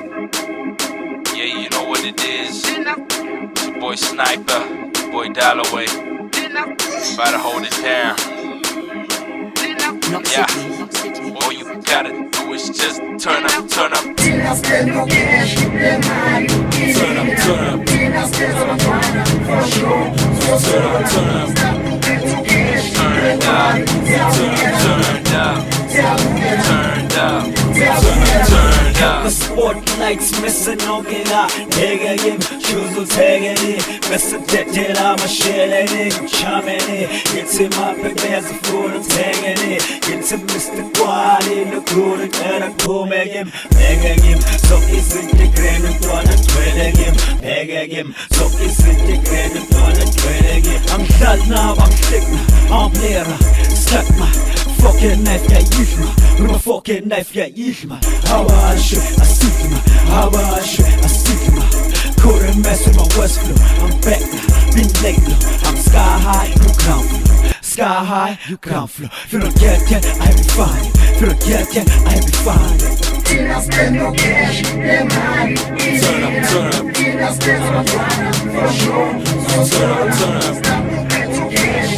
Yeah, you know what it is. It's your boy Sniper, your boy Dollaway. About to hold it down. Yeah, all you gotta do is just turn up, turn up. Turn up, turn up. Turn up, turn up. Turn up, turned up. Turned up. The spotlight's missing on gila 내가 임 슈즈 세계니 메시지들 아마 쉐레니 참에니 It's my baby's full of 세계니 It's Mr. Quality 누구를 따라 구매김 내가 임 속있을 때 그래는 또한 되레김 내가 임 속있을 때 그래는 또한 되레김 I'm done now, I'm sick now, I'm here, stuck my fucking knife, yeah, use my with my fucking knife, yeah, use my how I should, I see my how I should, I see my couldn't mess with my west flow. I'm back now, been late low. I'm sky high, you can't flow. Sky high, you can't flow. If you don't get that, I'll be fine. If you don't get that, I'll be fine. Till I spend no cash, them high. Turn up, turn up. Till I spend no cash, for sure. So Turn up, turn up.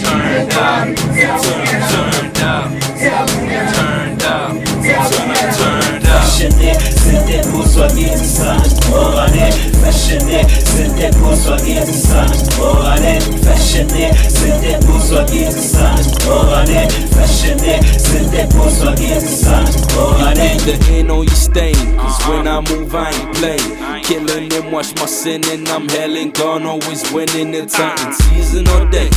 Turned up. Turned up. Turned up. Turned up. Fashionné, c'était pour soigner du sang. Oh, allez, fashionné, c'était pour soigner du sang. Oh, allez, fashionné, c'était pour soigner du sang. Oh, allez, fashionné, c'était pour soigner du sang. Oh, allez. The end on your stain, cause when I move I ain't play. Killing them, watch my sinning, I'm hell and gone, always winning. It's hunting season all day.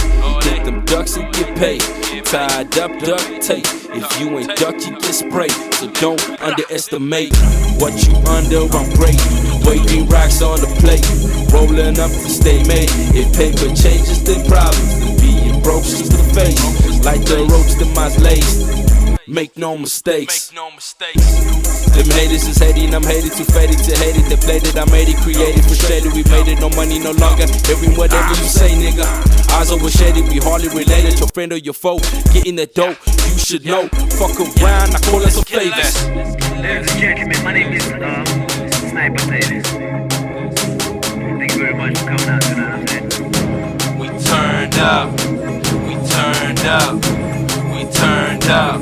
Hit them ducks and get paid. Tied up, duct tape. If you ain't duck, you get sprayed. So don't underestimate what you under, I'm great. Waiting racks on the plate. Rolling up to stay made. If paper changes, then problems. The being broke, she's the face. Like the ropes to my lace. Make no mistakes. Them haters is hating, I'm hated, too faded to hate it. They played it, I made it, created, frustrated. We made it, no money, no longer. Hearing whatever you say, nigga. Eyes over shaded, we hardly related. Your friend or your foe, getting that dope, you should know. Fuck around, I call us a favors. Ladies and gentlemen, my name is Sniper Davis. Thank you very much for coming out tonight. We turned up. We turned up. We turned up.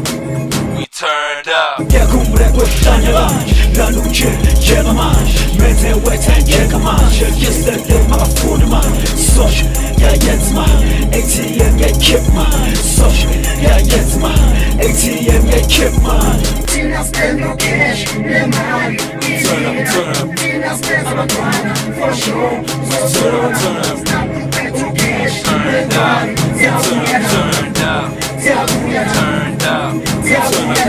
We turned up. Я кумбре квартаня на ночи чемамаш Мете вете чекамаш Yesterday my food man Sosh, я jetzt mal ATM, я kipp man Sosh, я jetzt mal ATM, я kipp man till I spend no cash, them high. Turn up, turn up. Till I spend no grind, for sure. So Turn up, turn up. stop compared to cash, Turned up. Turned up. Turned up.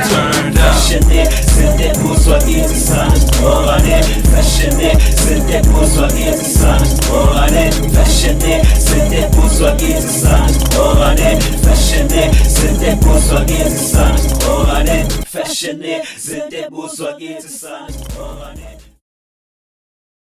Turned up. Fashionné, c'était pour soigner du sang. Oh, allez, fashionné, c'était pour soigner du sang. Oh, allez, fashionné, c'était pour soigner du sang. Oh, allez, fashionné, c'était pour soigner du sang. Oh, allez, fashionné, c'était pour soigner du sang. Oh, allez.